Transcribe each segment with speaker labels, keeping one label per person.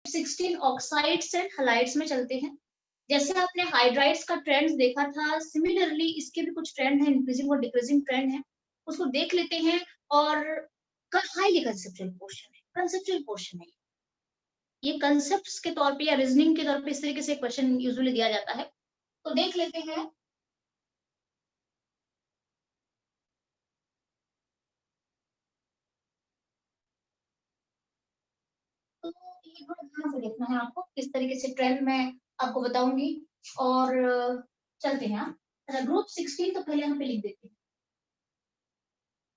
Speaker 1: 16 oxides and halides में चलते हैं। जैसे आपने हाइड्राइड्स का ट्रेंड्स देखा था, सिमिलरली इसके भी कुछ ट्रेंड है, इंक्रीजिंग और डिक्रीजिंग ट्रेंड है, उसको देख लेते हैं। और हाईली कंसेप्चुअल पोर्शन है, कंसेप्चुअल पोर्शन है। ये कंसेप्ट्स के तौर पे या रीजनिंग के तौर पे इस तरीके से क्वेश्चन यूजुअली दिया जाता है, तो देख लेते हैं। तो ये थोड़ा ध्यान से देखना है आपको, किस तरीके से ट्रेंड मैं आपको बताऊंगी। और चलते हैं। अच्छा, ग्रुप 16 तो पहले यहाँ पे लिख देते हैं।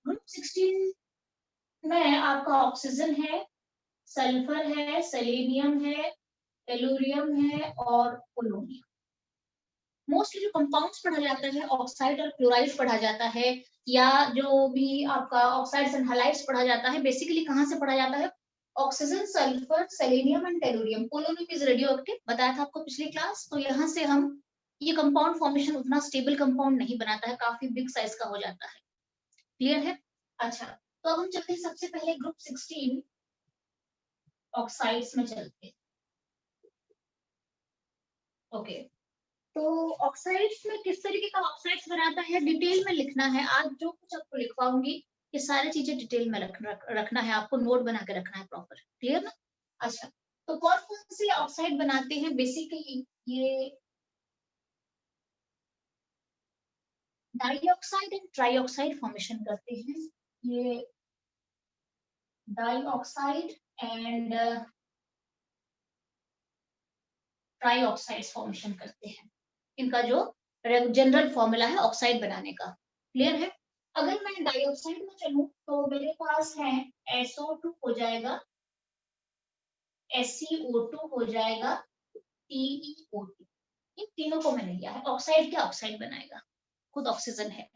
Speaker 1: ग्रुप 16 में आपका ऑक्सीजन है, सल्फर है, सेलेनियम है, टेलुरियम है और पोलोनियम। मोस्टली जो कंपाउंड्स पढ़ा जाता है, ऑक्साइड और क्लोराइड पढ़ा जाता है, या जो भी आपका ऑक्साइड्स एंड हैलाइड्स पढ़ा जाता है, बेसिकली कहाँ से पढ़ा जाता है? Oxygen, sulphur, selenium and tellurium. Polonium is radio active, बताया था आपको पिछली क्लास। तो यहाँ से हम ये कंपाउंड फॉर्मेशन उतना स्टेबल कंपाउंड नहीं बनाता है, काफी बिग साइज का हो जाता है। क्लियर है? अच्छा, तो अब हम चलते हैं सबसे पहले ग्रुप 16 ऑक्साइड्स में चलते हैं। ओके, तो ऑक्साइड्स में किस तरीके का ऑक्साइड्स बनाता है, डिटेल में लिखना है। आज जो कुछ आपको लिखवाऊंगी, ये सारी चीजें डिटेल में रखना है आपको, नोट बना के रखना है प्रॉपर। क्लियर ना? अच्छा, तो कौन कौन से ऑक्साइड बनाते हैं बेसिकली? ये डाइऑक्साइड एंड ट्राइऑक्साइड फॉर्मेशन करते हैं। ये डाइऑक्साइड एंड ट्राइऑक्साइड फॉर्मेशन करते हैं। इनका जो जनरल फॉर्मूला है ऑक्साइड बनाने का। क्लियर है? अगर मैं डाइऑक्साइड में चलूं तो मेरे पास है SO2 हो जाएगा, SiO2 हो जाएगा, TiO2। इन तीनों को मैंने लिया है। ऑक्साइड क्या ऑक्साइड बनाएगा? खुद ऑक्सीजन है।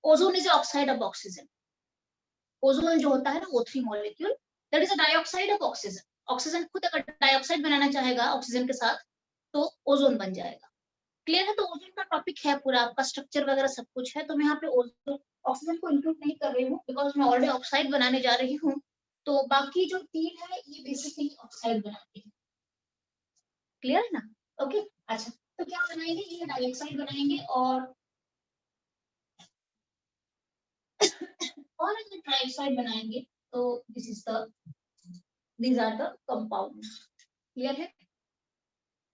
Speaker 1: Ozone is oxide of oxygen. Ozone जो होता है ना, O3 molecule, that is a dioxide of oxygen. Oxygen खुद अगर डाइऑक्साइड बनाना चाहेगा ऑक्सीजन के साथ, तो ओजोन बन जाएगा। क्लियर है? तो ओजोन का टॉपिक है पूरा, आपका स्ट्रक्चर वगैरह सब कुछ है। तो मैं यहाँ पे ओजोन ऑक्सीजन को इंक्लूड नहीं कर रही हूँ, बिकॉज मैं ऑलरेडी ऑक्साइड बनाने जा रही हूँ। तो बाकी जो तीन है ये बेसिकली ऑक्साइड बनाते हैं। क्लियर है ना? ओके, अच्छा, तो क्या बनाएंगे? ये डाइऑक्साइड बनाएंगे। और अगर ट्राइऑक्साइड बनाएंगे तो these are the compounds। Clear है?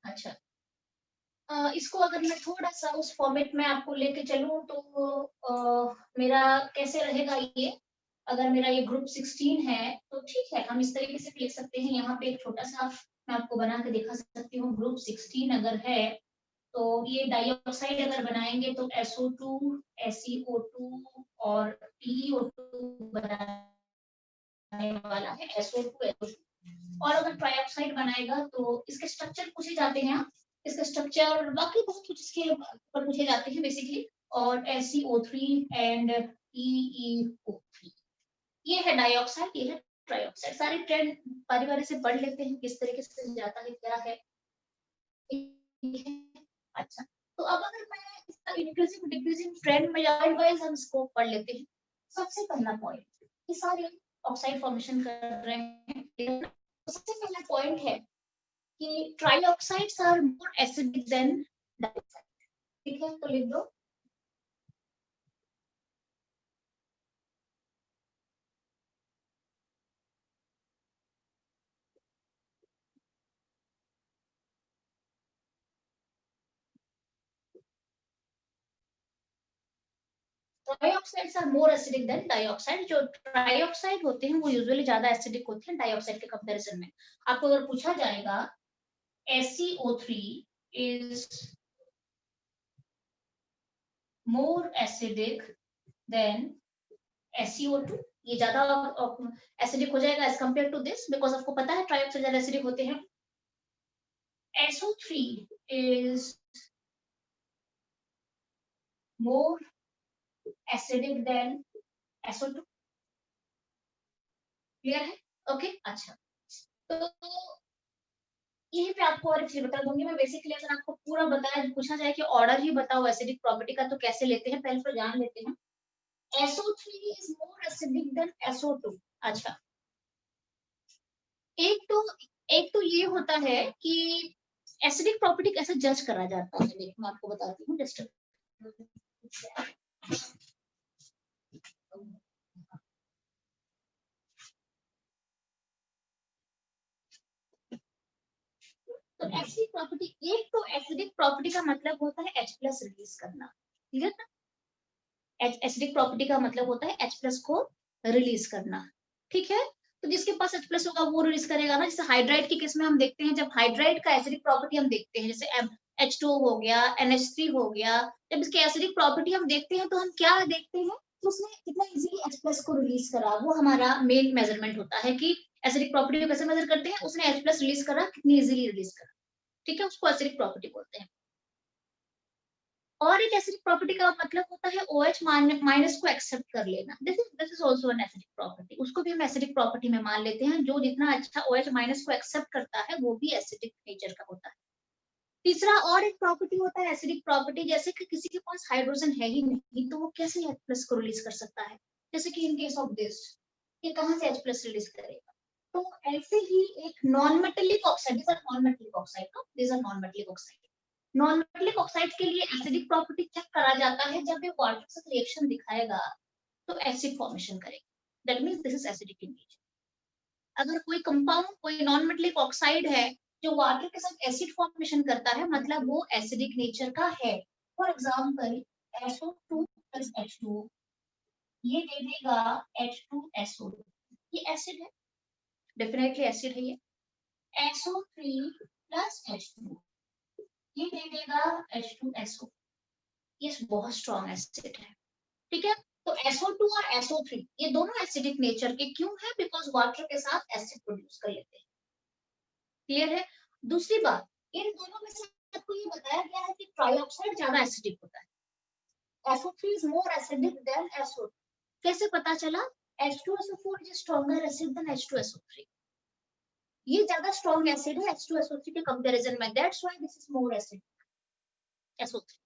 Speaker 1: अच्छा, इसको अगर मैं थोड़ा सा उस फॉर्मेट में आपको लेके चलूं तो मेरा कैसे रहेगा ये? अगर मेरा ये ग्रुप 16 है तो ठीक है, हम इस तरीके से लिख सकते हैं। यहाँ पे एक छोटा सा मैं आपको बना के दिखा सकती हूँ। ग्रुप 16 अगर है तो ये डाइऑक्साइड अगर बनाएंगे तो SO2, SiO2 और PiO2 बनाने वाला है, SO2 SO2। और अगर ट्राइऑक्साइड बनाएगा तो इसके स्ट्रक्चर पूछे जाते हैं, इसका स्ट्रक्चर बाकी बहुत कुछ इसके ऊपर पूछे जाते हैं बेसिकली। और SiO3 एंड PeO3, ये है डाइऑक्साइड, ये है ट्राइऑक्साइड। सारे ट्रेंड बारी बारी से पढ़ लेते हैं, किस तरीके से जाता है, क्या है। अच्छा, तो अब अगर मैं इसका इंक्रीजिंग डिक्रीजिंग ट्रेंड में पॉइंट वाइज हम इसको पढ़ लेते हैं। सबसे पहला पॉइंट, ये सारे ऑक्साइड फॉर्मेशन कर रहे हैं। सबसे पहला पॉइंट है कि trioxides are more acidic than dioxide. ठीक है, तो लिख दो। Trioxides are more acidic than dioxide. जो ट्राइऑक्साइड होते हैं वो यूजुअली ज्यादा एसिडिक होते हैं डाइऑक्साइड के कंपैरिजन में। आपको अगर पूछा जाएगा SiO3 is more acidic than SiO2, ये ज्यादा एसिडिक हो जाएगा as compared to this, because आपको पता है ट्राइऑक्साइड ज्यादा एसिडिक होते हैं। SO3 is more acidic than SO2। Clear है? ओके, अच्छा, तो यही पे आपको और एक चीज बता दूंगी मैं। बेसिकली अगर आपको पूरा बताया पूछा जाए कि ऑर्डर ही बताओ एसिडिक प्रॉपर्टी का, तो कैसे लेते हैं, पहले तो जान लेते हैं। SO3 is more acidic than SO2। अच्छा, एक तो एक तो ये होता है कि एसिडिक प्रॉपर्टी कैसे जज करा जाता है, देखो मैं आपको बताती हूँ जस्ट। तो एसिडिक प्रॉपर्टी, एक तो एसिडिक प्रॉपर्टी का मतलब होता है H प्लस रिलीज करना, क्लियर ना? एसिडिक प्रॉपर्टी का मतलब होता है H प्लस को रिलीज करना, ठीक है? तो जिसके पास H प्लस होगा वो रिलीज करेगा ना। जैसे हाइड्राइड के केस में हम देखते हैं, जब हाइड्राइड का एसिडिक प्रॉपर्टी हम देखते हैं, जैसे H2 हो गया, NH3 हो गया, जब इसके एसिडिक प्रॉपर्टी हम देखते हैं तो हम क्या देखते हैं, तो उसने कितना इजीली H प्लस को रिलीज करा, वो हमारा मेन मेजरमेंट होता है कि एसिडिक प्रॉपर्टी को कैसे मेजर करते हैं, उसने H प्लस रिलीज करा, कितनी इजीली रिलीज करा, ठीक है? उसको एसिडिक प्रॉपर्टी बोलते हैं। और एक एसिडिक प्रॉपर्टी का मतलब होता है OH माइनस को एक्सेप्ट कर लेना, this is also an acidic property, उसको भी हम एसिडिक प्रॉपर्टी में मान लेते हैं। जो जितना अच्छा OH माइनस को एक्सेप्ट करता है वो भी एसिडिक नेचर का होता है। तीसरा और एक प्रॉपर्टी होता है एसिडिक प्रॉपर्टी, जैसे कि किसी के पास हाइड्रोजन है ही नहीं तो वो कैसे H प्लस को रिलीज कर सकता है, जैसे कि इन केस ऑफ दिस, ये कहां से H प्लस रिलीज करेगा? तो ऐसे ही एक non metallic oxide, this are non metallic oxide, this are non metallic oxide, non metallic oxide के लिए एसिडिक प्रॉपर्टी चेक करा जाता है, जब ये वाटर के साथ रिएक्शन दिखाएगा तो एसिड फॉर्मेशन करेगा, that means this is acidic in nature. अगर कोई कंपाउंड, कोई नॉन मेटेलिक ऑक्साइड है जो वाटर के साथ एसिड फॉर्मेशन करता है, मतलब वो एसिडिक नेचर का है। For example SO2 plus H2, ये दे देगा H2SO2, ये एसिड है, डेफिनेटली एसिड है ये। SO3 प्लस H2, ये दे देगा H2SO, ये बहुत स्ट्रॉन्ग एसिड है, ठीक है? तो SO2 और SO3 ये दोनों एसिडिक नेचर के क्यों है? बिकॉज वाटर के साथ एसिड प्रोड्यूस कर लेते हैं, क्लियर है? दूसरी बात, इन दोनों में से आपको ये बताया गया है कि ट्राइऑक्साइड ज्यादा एसिडिक होता है, SO3 is more acidic than SO2। कैसे पता चला? H2SO4 is stronger acid than H2SO3, ये ज्यादा स्ट्रॉन्ग एसिड है H2SO3 के कंपैरिजन में, that's why this is more acid SO3।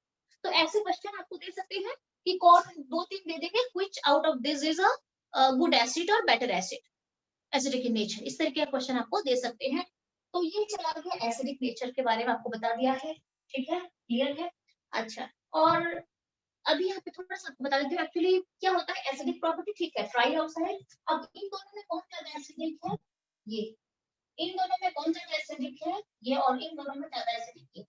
Speaker 1: तो ऐसे क्वेश्चन आपको दे सकते हैं कि कौन, दो तीन दे देंगे, which out of this is a good acid और better acid, acidic in nature, इस तरह के क्वेश्चन आपको दे सकते हैं। तो ये चला गया एसिडिक नेचर के बारे में आपको बता दिया है, ठीक है? क्लियर है? अच्छा, और अभी यहाँ पे थोड़ा सा आपको बता देती हूँ एक्चुअली क्या होता है एसिडिक प्रॉपर्टी, ठीक है? ट्राइऑक्साइड, अब इन दोनों में कौन ज्यादा एसिडिक है? ये, इन दोनों में कौन ज्यादा एसिडिक है? ये, और इन दोनों में ज्यादा एसिडिक है।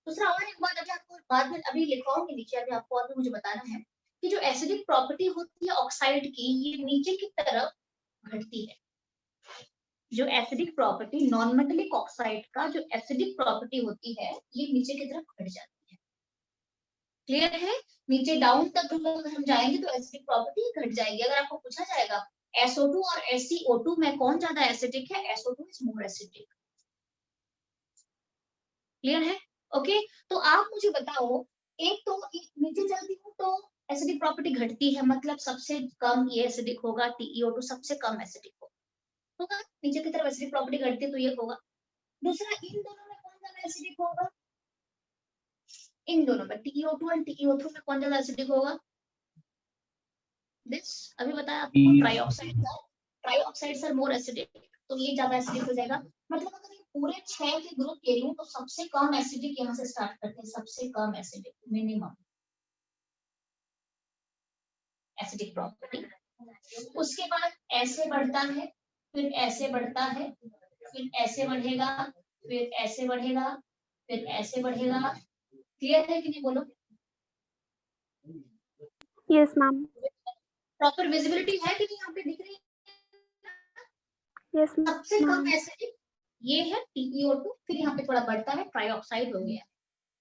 Speaker 1: दूसरा और एक बात, अभी आपको बाद में अभी लिखवाऊंगी नीचे, अभी आपको और भी मुझे बताना है कि जो एसिडिक प्रॉपर्टी होती है ऑक्साइड की, ये नीचे की तरफ घटती है। जो acidic property non metallic oxide का जो एसिडिक प्रॉपर्टी होती है, ये नीचे की तरफ घट जाती है, क्लियर है? नीचे डाउन तक अगर हम जाएंगे तो एसिडिक प्रॉपर्टी घट जाएगी। अगर आपको पूछा जाएगा SO2 और SiO2 में कौन ज्यादा एसिडिक है, SO2 is more acidic, clear है? ओके, तो आप मुझे बताओ, एक तो नीचे चलती हूँ तो एसिडिक प्रॉपर्टी घटती है, मतलब सबसे कम ये एसिडिक होगा, TiO2 सबसे कम एसिडिक होगा, नीचे की तरफ एसिडिक प्रॉपर्टी घटती है तो ये होगा। दूसरा, इन दोनों में कौन ज्यादा एसिडिक होगा? इन दोनों में TiO2 और TiO3 में कौन ज्यादा एसिडिक होगा? दिस, अभी बताया आपको, ट्राइऑक्साइड्स आर मोर एसिडिक, तो ये ज्यादा एसिडिक हो जाएगा। मतलब अगर ये पूरे 6 के ग्रुप ले लूं तो सबसे कम एसिडिक यहाँ से स्टार्ट करते हैं, सबसे कम एसिडिक, मिनिमम एसिडिक प्रॉपर्टी। उसके बाद ऐसे बढ़ता है, फिर ऐसे बढ़ता है, फिर ऐसे बढ़ेगा, फिर ऐसे बढ़ेगा, फिर ऐसे बढ़ेगा, क्लियर है कि नहीं बोलो?
Speaker 2: Yes ma'am.
Speaker 1: प्रॉपर विजिबिलिटी है कि नहीं यहाँ पे दिख रही है?
Speaker 2: यस
Speaker 1: सबसे कम
Speaker 2: मैम।
Speaker 1: एसिडिक ये है TiO2, फिर यहाँ पे थोड़ा बढ़ता है, ट्राइऑक्साइड हो गया,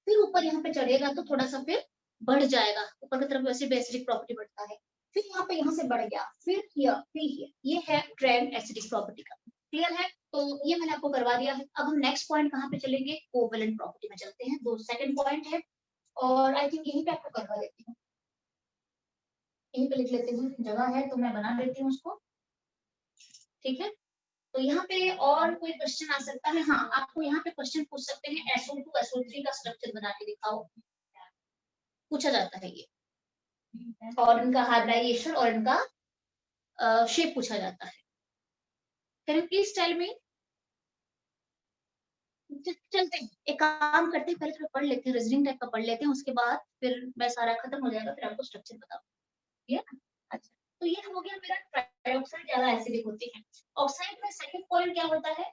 Speaker 1: फिर ऊपर यहाँ पे चढ़ेगा तो थोड़ा सा फिर बढ़ जाएगा, ऊपर की तरफ वैसे बेसिक प्रॉपर्टी बढ़ता है, फिर यहाँ पे यहाँ से बढ़ गया, फिर here, फिर here, ये है ट्रेंड एसिडिक प्रॉपर्टी का, क्लियर है? तो ये मैंने आपको करवा दिया है। अब हम नेक्स्ट पॉइंट कहाँ पे चलेंगे, कोवेलेंट प्रॉपर्टी में चलते हैं, दो सेकंड पॉइंट है, और आई थिंक यहीं पे आपको करवा देती हूँ, यहीं पे लिख लेती हूँ, जगह है तो मैं बना देती हूँ उसको, ठीक है? तो यहाँ पे और कोई क्वेश्चन आ सकता है, हाँ आपको यहाँ पे क्वेश्चन पूछ सकते हैं SO2 SO3 का स्ट्रक्चर बना के दिखाओ, पूछा जाता है ये, और इनका हाइब्रिडाइजेशन और इनका शेप पूछा जाता है। Can you please tell me? चलते हैं, एक काम करते हैं, पहले थोड़ा पढ़ लेते हैं, रीजनिंग टाइप का पढ़ लेते हैं, उसके बाद फिर मैं सारा खत्म हो जाएगा, फिर आपको स्ट्रक्चर बताऊंगी। अच्छा, तो ये हो गया मेरा ट्राइऑक्साइड ज्यादा एसिडिक होती है। ऑक्साइड में सेकंड पॉइंट क्या होता है,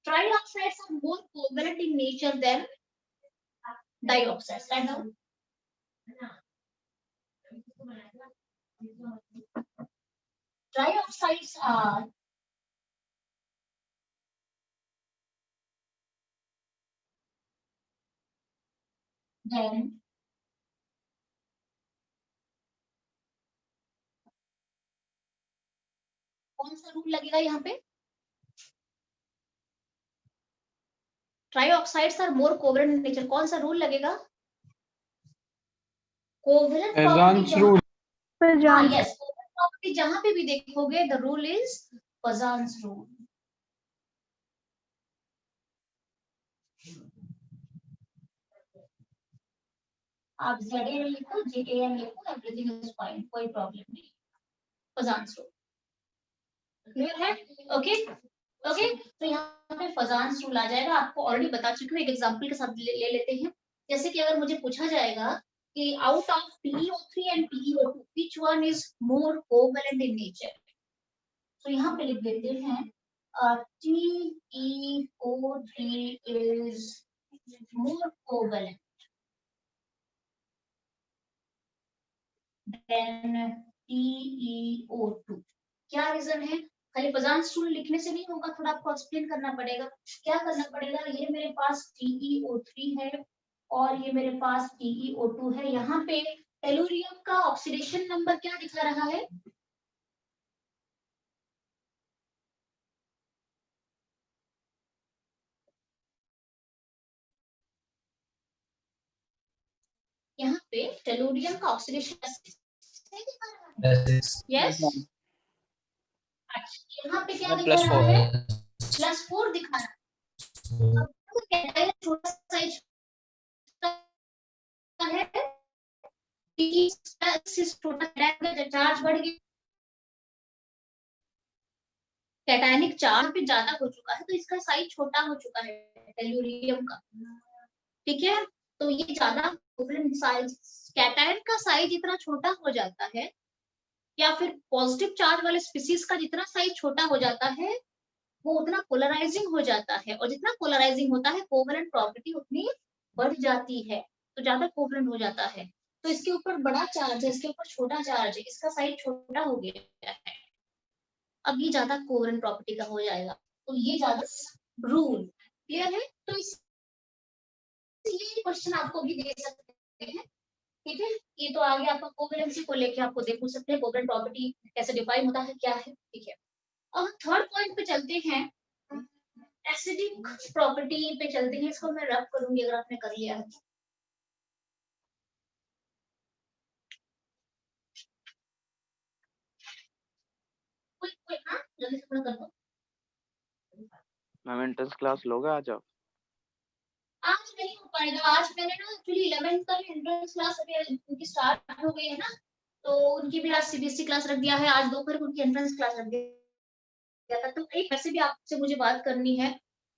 Speaker 1: trioxides are more covalent in nature than dioxides. Right now, trioxides are then कौन सा रूल लगेगा यहाँ पे, trioxides are more covalent in nature, कौन सा रूल लगेगा, कोवलेंट प्रॉपर्टी रूल। हाँ यस, कोवलेंट प्रॉपर्टी जहां पे भी देखोगे the rule is Fajans rule. आप ZAN लिखो, JAN लिखो, एवरीथिंग इज फाइन, कोई प्रॉब्लम नहीं, पजान्स रूल क्लियर है। ओके ओके, तो यहाँ पे फजान्स रूल आ जाएगा, आपको ऑलरेडी बता चुकी हूँ, एक एग्जांपल के साथ ले लेते हैं। जैसे कि अगर मुझे पूछा जाएगा कि out of PeO3 and PeO2 which one is more covalent in nature, तो यहाँ पे लिख देते हैं TeO3 is more covalent then PeO2। क्या रीजन है, खाली पजान्स रूल लिखने से नहीं होगा, थोड़ा आपको एक्सप्लेन करना पड़ेगा। क्या करना पड़ेगा, ये मेरे पास TeO3 है और ये मेरे पास PeO2 है, यहाँ पे टेलुरियम का ऑक्सीडेशन नंबर क्या दिखा रहा है, यहाँ पे टेलुरियम का ऑक्सीडेशन यस, यहाँ पे क्या दिखा रहा है, +4 दिखा रहा है, छोटा साइज है, चार्ज बढ़ गया, कैटायनिक चार्ज भी ज्यादा हो चुका है, तो इसका साइज छोटा हो चुका है टेलुरियम का, ठीक है। तो ये ज्यादा साइज, कैटायन का साइज इतना छोटा हो जाता है, या फिर पॉजिटिव चार्ज वाले स्पीसीज का जितना साइज छोटा हो जाता है वो उतना पोलराइजिंग हो जाता है, और जितना पोलराइजिंग होता है कोवलेंट प्रॉपर्टी उतनी बढ़ जाती है, तो ज्यादा कोवलेंट हो जाता है। तो इसके ऊपर बड़ा चार्ज है, इसके ऊपर छोटा चार्ज है, इसका साइज छोटा हो गया है, अब ये ज्यादा कोवलेंट प्रॉपर्टी का हो जाएगा, तो ये ज्यादा रूल क्लियर है। तो ये क्वेश्चन आपको भी दे सकते हैं, ठीक है। ये तो आगे आपका कोवलेंसी को लेके आपको दे पूछ सकते हैं, कोवलेंट प्रॉपर्टी कैसे डिफाइन होता है, क्या है, ठीक है। अब थर्ड पॉइंट पे चलते हैं, एसिडिक प्रॉपर्टी पे चलते हैं, इसको मैं रब करूंगी अगर आपने कर लिया है। कोई हाँ जल्दी से पूरा कर दो।
Speaker 2: मैम एंट्रेंस क्लास लोगे आज आप?
Speaker 1: आज नहीं हो पाएगा, आज मैंने ना एक्चुअली 11th का एंट्रेंस क्लास अभी उनकी स्टार्ट हो गई है ना, तो उनकी भी आज CBSE क्लास रख दिया है, आज दोपहर को उनकी एंट्रेंस क्लास रख दिया था, तो एक वैसे भी आपसे मुझे बात करनी है,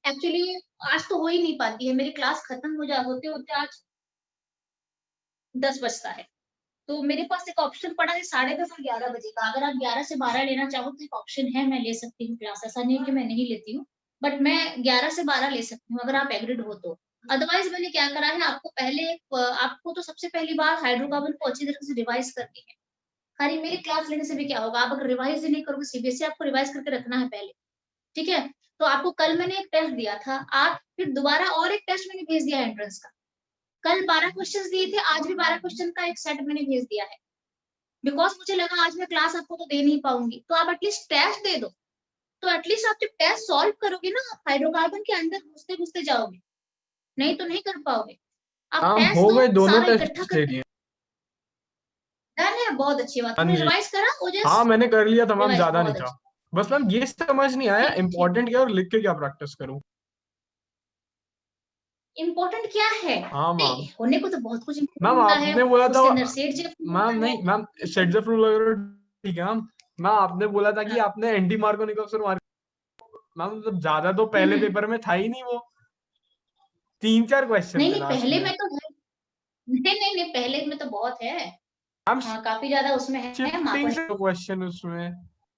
Speaker 1: एक्चुअली आज तो हो ही नहीं पाती है, मेरी क्लास खत्म हो जा होते होते आज 10 बजता है, तो मेरे पास एक ऑप्शन पड़ा है 10:30 और 11 बजे का, अगर आप 11 से 12 लेना चाहो तो एक ऑप्शन है, मैं ले सकती हूँ क्लास, ऐसा नहीं है कि मैं नहीं लेती हूँ, बट मैं 11 से 12 ले सकती हूँ अगर आप एग्रीड हो तो। अदरवाइज मैंने क्या करा है, आपको पहले आपको तो सबसे पहली बार हाइड्रोकार्बन को अच्छी तरह से रिवाइज करनी है, खाली मेरी क्लास लेने से भी क्या होगा, आप अगर रिवाइज नहीं करोगे, CBSE आपको रिवाइज करके रखना है पहले, ठीक है। तो आपको कल मैंने एक टेस्ट दिया था, आज फिर दोबारा और एक टेस्ट मैंने भेज दिया एंट्रेंस का, कल 12 क्वेश्चंस दिए थे, आज भी 12 क्वेश्चन का एक सेट मैंने भेज दिया है, बिकॉज मुझे लगा आज मैं क्लास आपको तो दे नहीं पाऊंगी, तो आप एटलीस्ट टेस्ट दे दो, तो एटलीस्ट आप जब टेस्ट सॉल्व करोगे ना, हाइड्रोकार्बन के अंदर घुसते घुसते जाओगे, नहीं तो नहीं कर पाओगे। आप टेस्ट
Speaker 3: हो गए,
Speaker 1: दो,
Speaker 3: दोनों
Speaker 1: सारा
Speaker 3: टेस्ट
Speaker 1: इकट्ठा
Speaker 3: दे
Speaker 1: कर
Speaker 3: दिए।
Speaker 1: डन है, बहुत अच्छी बात,
Speaker 3: हाँ
Speaker 1: तुमने
Speaker 3: जी,
Speaker 1: रिवाइज करा ओजस?
Speaker 3: हाँ मैंने कर लिया था मैम,
Speaker 1: रिवाइज
Speaker 3: ज्यादा नहीं
Speaker 1: बहुत
Speaker 3: था,
Speaker 1: अच्छा,
Speaker 3: बस मैम ये समझ नहीं आया
Speaker 1: ठीक ठीक,
Speaker 3: इम्पोर्टेंट क्या और लिख के क्या प्रैक्टिस करूं।
Speaker 1: इम्पोर्टेंट क्या है,
Speaker 3: हाँ मैम,
Speaker 1: नहीं होने को तो बहुत कुछ
Speaker 3: मैम
Speaker 1: इम्पोर्टेंट होता है,
Speaker 3: आपने बोला था,
Speaker 1: उसके अंदर सेट जेफ
Speaker 3: मैम
Speaker 1: होता है,
Speaker 3: नहीं मैम, शेड्स ऑफ रूल वगैरह ठीक है मैम, मैम आपने बोला था कि आपने एंटी मार्कोनिक ऑप्शन मार मैम मतलब ज्यादा तो पहले पेपर में था ही नहीं वो, 3-4 क्वेश्चन
Speaker 1: नहीं
Speaker 3: थे
Speaker 1: नहीं,
Speaker 3: लास्ट
Speaker 1: पहले
Speaker 3: में।
Speaker 1: में तो है। नहीं, पहले में तो बहुत है।
Speaker 3: मैम
Speaker 1: हाँ, काफी ज्यादा उसमें है
Speaker 3: शिफ्टिंग
Speaker 1: मार्कोनी।
Speaker 3: से क्वेश्चन उसमें।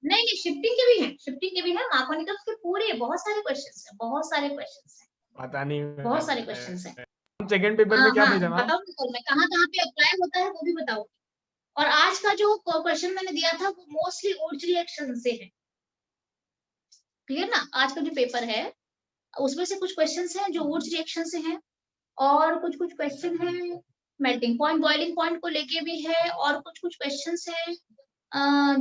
Speaker 1: नहीं, शिफ्टिंग के भी है, शिफ्टिंग के भी है, मार्कोनी तो उसके पूरे बहुत सारे क्वेश्चंस है, बहुत सारे क्वेश्चंस है,
Speaker 3: पता नहीं
Speaker 1: बहुत सारे क्वेश्चंस है।
Speaker 3: सेकंड पेपर
Speaker 1: हाँ
Speaker 3: में क्या
Speaker 1: हाँ,
Speaker 3: भेजा मैम?
Speaker 1: बताऊंगी कल मैं कहाँ कहाँ पे अप्लाई होता है वो भी बताऊंगी। और आज का जो क्वेश्चन मैंने दिया था वो मोस्टली ऊर्ज रिएक्शन से है। क्लियर ना? आज का जो पेपर है उसमें से कुछ क्वेश्चंस हैं जो ऊर्ज रिएक्शन से हैं, और कुछ कुछ क्वेश्चन है मेल्टिंग पॉइंट बॉइलिंग पॉइंट को लेके भी है, और कुछ कुछ क्वेश्चंस है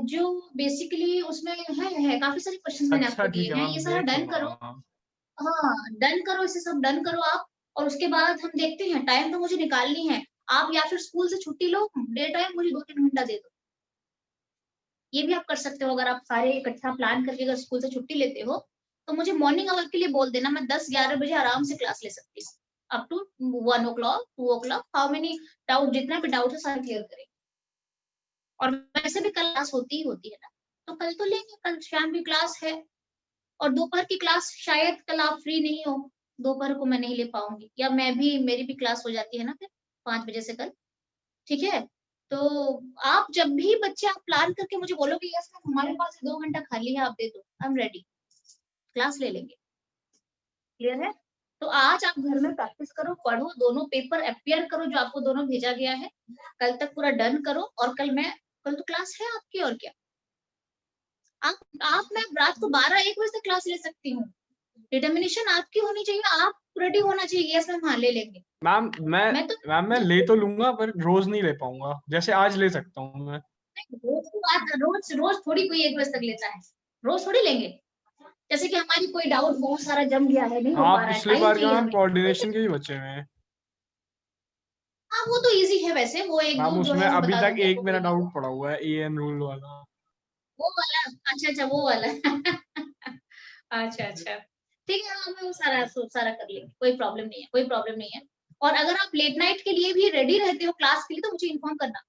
Speaker 1: जो बेसिकली उसमें है काफी सारे क्वेश्चंस मैंने
Speaker 3: अच्छा
Speaker 1: आपको
Speaker 3: ठीक
Speaker 1: दिए
Speaker 3: है
Speaker 1: हैं,
Speaker 3: मैम,
Speaker 1: ये सारा
Speaker 3: देख
Speaker 1: डन
Speaker 3: लूंगा
Speaker 1: करो।
Speaker 3: मैम।
Speaker 1: हाँ, डन करो, इसे सब डन करो आप। और उसके बाद हम देखते हैं, टाइम तो मुझे निकालनी है। आप या फिर स्कूल से छुट्टी लो, डे टाइम मुझे 2-3 घंटा दे दो। ये भी आप कर सकते हो, अगर आप सारे इकट्ठा प्लान करके अगर स्कूल से छुट्टी लेते हो तो मुझे मॉर्निंग आवर के लिए बोल देना, मैं 10-11 बजे आराम से क्लास ले सकती हूँ, up to 1 o'clock 2 o'clock, how many doubt, जितना भी डाउट है सारे क्लियर करेंगे। और वैसे भी कल क्लास होती ही होती है ना, तो कल तो लेंगे, कल शाम की क्लास है। और दोपहर की क्लास शायद कल आप फ्री नहीं हो, दोपहर को मैं नहीं ले पाऊंगी, या मैं भी, मेरी भी क्लास हो जाती है ना फिर 5 बजे से कल। ठीक है? तो आप जब भी बच्चे आप प्लान करके मुझे बोलोगे यस मैम हमारे पास 2 घंटा खाली है, आप दे दो, आई एम रेडी, क्लास ले लेंगे। क्लियर है? तो आज आप घर में प्रैक्टिस करो, पढ़ो, दोनों पेपर अपियर करो जो आपको दोनों भेजा गया है, कल तक पूरा डन करो। और कल तो क्लास है आपकी, और क्या। मैं रात को 12-1 बजे तक क्लास ले सकती हूँ। डिटर्मिनेशन आपकी होनी चाहिए, आप रेडी होना चाहिए, यस मैम हाँ ले लेंगे।
Speaker 3: मैम
Speaker 1: मैं तो
Speaker 3: मैं ले तो लूंगा पर रोज नहीं ले पाऊंगा, जैसे आज ले सकता हूँ मैं।
Speaker 1: रोज की बात, रोज रोज थोड़ी कोई 1 बजे तक लेता है, रोज थोड़ी लेंगे। जैसे कि हमारी कोई डाउट बहुत सारा जम गया है, नहीं हो
Speaker 3: हाँ
Speaker 1: पा रहा है,
Speaker 3: पिछले
Speaker 1: टाइम
Speaker 3: बार का
Speaker 1: चाहिए
Speaker 3: मैम
Speaker 1: हमें।
Speaker 3: कोऑर्डिनेशन के ही बचे हुए हैं।
Speaker 1: हाँ, वो तो इजी है वैसे, वो एक
Speaker 3: मैम
Speaker 1: दो जो
Speaker 3: उसमें
Speaker 1: है मैं
Speaker 3: अभी
Speaker 1: बता
Speaker 3: तक
Speaker 1: दूंगी
Speaker 3: एक
Speaker 1: आपको,
Speaker 3: मेरा
Speaker 1: कोई नहीं।
Speaker 3: डाउट पड़ा हुआ है, एएन रूल वाला।
Speaker 1: वो वाला, अच्छा वो वाला अच्छा ठीक है, हाँ मैं वो सारा कर लेंगे, कोई प्रॉब्लम नहीं है, कोई प्रॉब्लम नहीं है। और अगर आप लेट नाइट के लिए भी रेडी रहते हो क्लास के लिए तो मुझे इन्फॉर्म करना।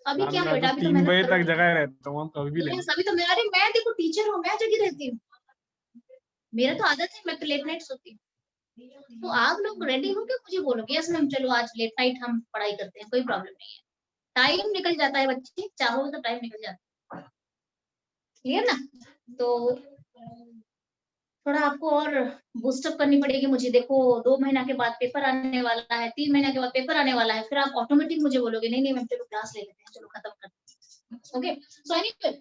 Speaker 1: अभी
Speaker 3: मैम
Speaker 1: क्या
Speaker 3: मैं तो
Speaker 1: बेटा, अभी तो
Speaker 3: 3
Speaker 1: मेहनत
Speaker 3: बजे
Speaker 1: करो
Speaker 3: तक
Speaker 1: ना।
Speaker 3: जगह रहता हूँ, हम कभी भी ले
Speaker 1: यस,
Speaker 3: लो।
Speaker 1: अभी तो अरे मैं देखो टीचर हूँ, मैं जगी रहती हूँ, मेरा तो आदत है, मैं तो लेट नाइट सोती हूँ। तो आप लोग रेडी हो के मुझे बोलोगे यस मैम चलो आज लेट नाइट हम पढ़ाई करते हैं, कोई प्रॉब्लम नहीं है। टाइम निकल जाता है बच्चे, चाहो तो टाइम निकल जाता है। क्लियर ना? तो थोड़ा आपको और बूस्टअप करनी पड़ेगी मुझे। देखो 2 महीना के बाद पेपर आने वाला है, 3 महीना के बाद पेपर आने वाला है, फिर आप ऑटोमेटिक मुझे बोलोगे नहीं नहीं मैम चलो क्लास ले लेते हैं, चलो खत्म करते हैं। ओके, सो एनीवे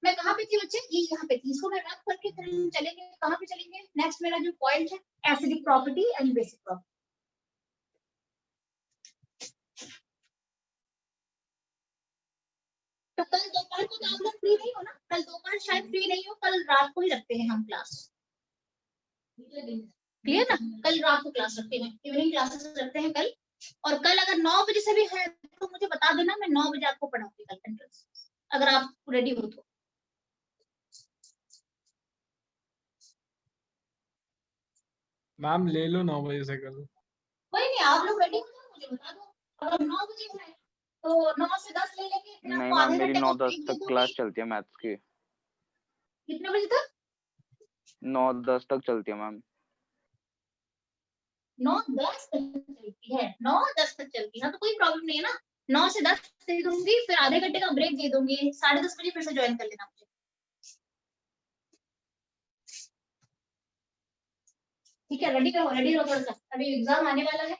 Speaker 1: मैं कहाँ पे थी बच्चे, ये यहाँ पे थी, इसको मैं रैप करके फिर हम चलेंगे, कहाँ पे चलेंगे, नेक्स्ट मेरा जो पॉइंट है acidic property and basic property. तो कल दोपहर को तो आप लोग फ्री नहीं हो ना, कल दोपहर शायद फ्री नहीं हो, कल रात को ही रखते हैं हम क्लास। क्लियर ना? कल रात को क्लास रखते हैं, इवनिंग क्लासेस रखते हैं कल। और कल अगर 9 बजे से भी है तो मुझे बता देना, मैं 9 बजे आपको पढ़ाऊंगी कल एंट्रेंस, अगर आप रेडी हो तो।
Speaker 3: मैम ले लो 9 बजे से कल।
Speaker 1: कोई नहीं, आप लोग रेडी हो तो मुझे बता दो, अगर 9 बजे है तो 9 से 10 ले लेंगे, फिर
Speaker 2: नहीं
Speaker 1: आपको
Speaker 2: मैम,
Speaker 1: आधे
Speaker 2: मेरी
Speaker 1: घंटे का
Speaker 2: 9-10
Speaker 1: ब्रेक दे
Speaker 2: तक
Speaker 1: दूंगी।
Speaker 2: क्लास चलती है मैथ्स की।
Speaker 1: कितने बजे तक?
Speaker 2: 9-10 तक चलती है मैम।
Speaker 1: 9-10 तक चलती है, 9-10 तक चलती है तो कोई प्रॉब्लम नहीं है ना। 9 से 10 दे दूंगी, फिर आधे घंटे का ब्रेक दे दूंगी, 10:30 बजे फिर से ज्वाइन कर लेना मुझे। ठीक है, रेडी रहो थोड़ा सा, अभी एग्जाम आने वाला है।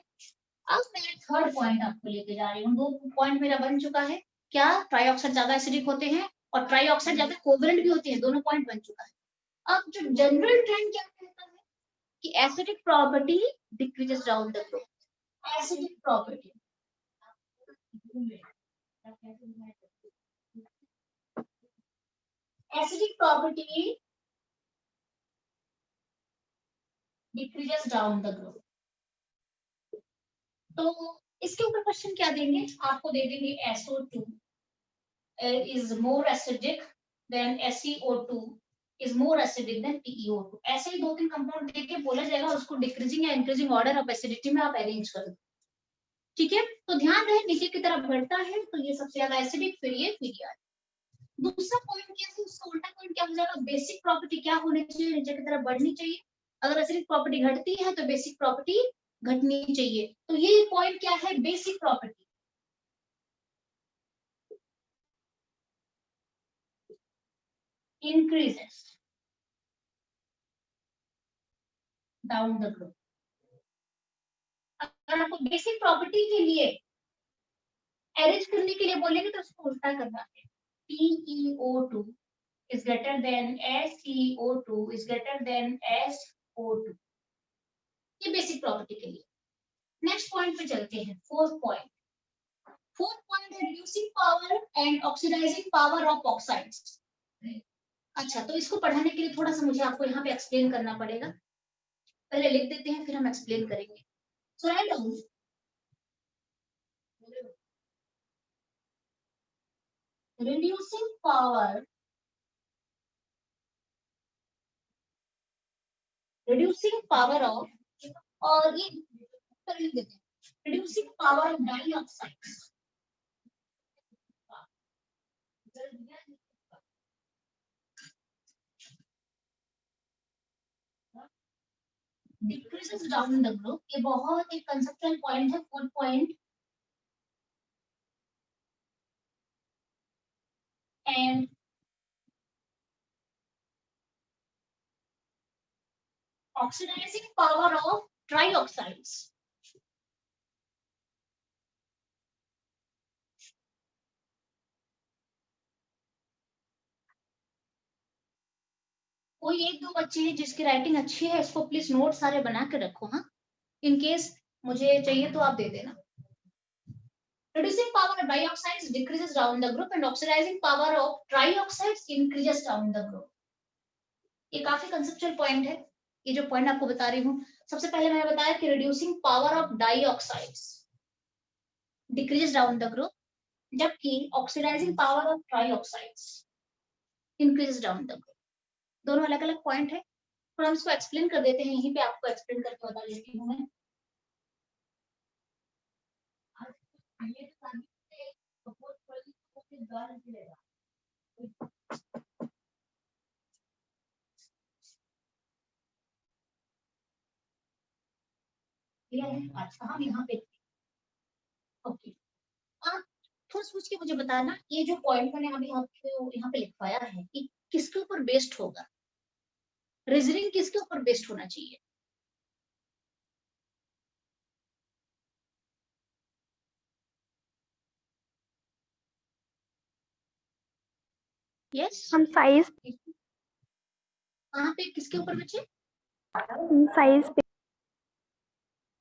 Speaker 1: अब मैं थर्ड पॉइंट आपको लेके जा रही हूँ, 2 पॉइंट मेरा बन चुका है। क्या ट्राइऑक्साइड ज्यादा एसिडिक होते हैं और ट्राइऑक्साइड ज्यादा कोवलेंट भी होती है, दोनों पॉइंट बन चुका है। अब जो जनरल ट्रेंड क्या कहता है कि acidic property decreases down the group, acidic property acidic property decreases down the group. तो इसके ऊपर क्वेश्चन क्या देंगे आपको, दे देंगे SO2 is more acidic than SeO2 is more acidic than TeO2। ऐसे ही 2-3 कंपाउंड देके बोला जाएगा, उसको डिक्रीजिंग या इंक्रीजिंग ऑर्डर ऑफ एसिडिटी में आप अरेंज कर दो। ठीक है, तो ध्यान रहे नीचे की तरफ बढ़ता है तो ये सबसे ज्यादा एसिडिक, फिर ये दूसरा पॉइंट क्या है, उसका उल्टा पॉइंट क्या हो जाएगा, बेसिक प्रॉपर्टी क्या होनी चाहिए, नीचे की तरफ बढ़नी चाहिए। अगर अतिरिक्त प्रॉपर्टी घटती है तो बेसिक प्रॉपर्टी घटनी चाहिए। तो ये पॉइंट क्या है, basic property increases down the group। अगर आपको बेसिक प्रॉपर्टी के लिए अरेंज करने के लिए बोलेंगे तो उसको उल्टा करना है। PeO2 is greater than SeO2 is greater than SO2। ये बेसिक प्रॉपर्टी के लिए। नेक्स्ट पॉइंट पे चलते हैं, फोर्थ पॉइंट। फोर्थ पॉइंट है reducing power and oxidizing power of oxides. अच्छा, तो इसको पढ़ाने के लिए थोड़ा सा मुझे आपको यहाँ पे एक्सप्लेन करना पड़ेगा। पहले लिख देते हैं, फिर हम एक्सप्लेन करेंगे। So write down, reducing power of, और ये लिख देते हैं, reducing power of dioxides decreases down the group। ये बहुत एक कंसेप्चुअल पॉइंट है, fourth point. And oxidizing power of trioxides। कोई एक दो बच्चे हैं जिसकी राइटिंग अच्छी है, इसको प्लीज नोट सारे बना के रखो। हाँ, इन केस मुझे चाहिए तो आप दे देना। Reducing power of dioxides decreases down the group and oxidizing power of trioxides increases down the group। ये काफी कंसेप्चुअल पॉइंट है। ये जो पॉइंट आपको बता रही हूँ, सबसे पहले मैंने बताया कि reducing power of dioxides decrease down the group, जबकि oxidising power of trioxides increase down the group. दोनों अलग अलग पॉइंट है, तो हम इसको एक्सप्लेन कर देते हैं। यहीं पे आपको एक्सप्लेन करके बता देती हूँ मैं। अच्छा, हम यहाँ पे ओके, आप थोड़ा सोच के मुझे बताना, ये जो पॉइंट मैंने अभी आपको यहाँ पे लिखवाया है कि किसके ऊपर बेस्ड होगा, रीजनिंग किसके ऊपर बेस्ड होना चाहिए। यस,
Speaker 4: हम साइज
Speaker 1: कहाँ पे किसके ऊपर बच्चे?
Speaker 4: साइज पे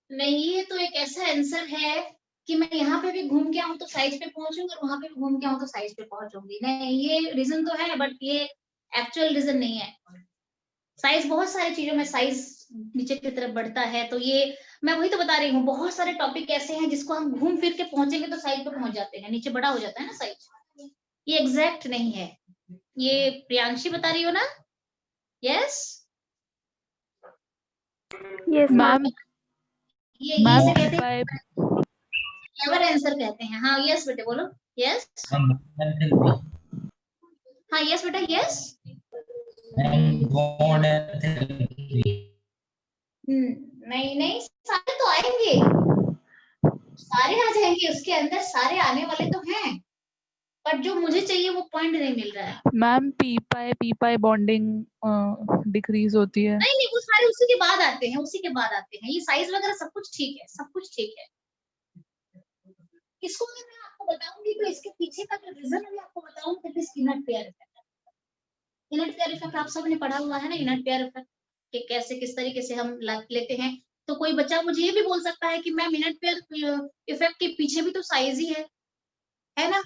Speaker 1: नहीं, ये तो एक ऐसा आंसर है कि मैं यहाँ पे भी घूम के आऊँ तो साइज पे पहुंचूंगी और वहां पे भी घूम के आऊँ तो साइज पे पहुंचूंगी। नहीं, ये रीजन तो है बट ये एक्चुअल रीजन नहीं है। साइज बहुत सारी चीजों में साइज नीचे की तरफ बढ़ता है, तो ये मैं वही तो बता रही हूँ, बहुत सारे टॉपिक ऐसे हैं जिसको हम घूम फिर के पहुंचेंगे तो साइज पे पहुंच जाते हैं, नीचे बड़ा हो जाता है ना साइज। ये एग्जैक्ट नहीं है। ये प्रियांशी बता रही हो ना? यस
Speaker 4: यस
Speaker 5: मैम
Speaker 1: ये
Speaker 5: मैम
Speaker 1: इसे कहते हैं
Speaker 5: P5
Speaker 1: क्लेवर आंसर कहते हैं। हाँ यस बेटे बोलो। यस हाँ यस बेटा यस। नहीं नहीं, सारे तो आएंगे, सारे आ जाएंगे, उसके अंदर सारे आने वाले तो हैं, पर जो मुझे चाहिए वो पॉइंट नहीं मिल रहा है।
Speaker 5: मैम P5 बॉन्डिंग डिक्रीज होती है।
Speaker 1: नहीं नहीं, वो सारे उसी के बाद आते हैं, उसी के बाद आते हैं। ये साइज वगैरह सब कुछ ठीक है, सब कुछ ठीक है। इसको अगर मैं आपको बताऊंगी तो इसके पीछे का जो रीजन मैं आपको बताऊंगी, that is inert pair effect. Inert pair effect आप सबने पढ़ा हुआ है ना, इनट पेयर इफेक्ट कि कैसे किस तरीके से हम लेते हैं। तो कोई बच्चा मुझे ये भी बोल सकता है कि मैम इनट पेयर इफेक्ट के पीछे भी तो साइज ही है ना?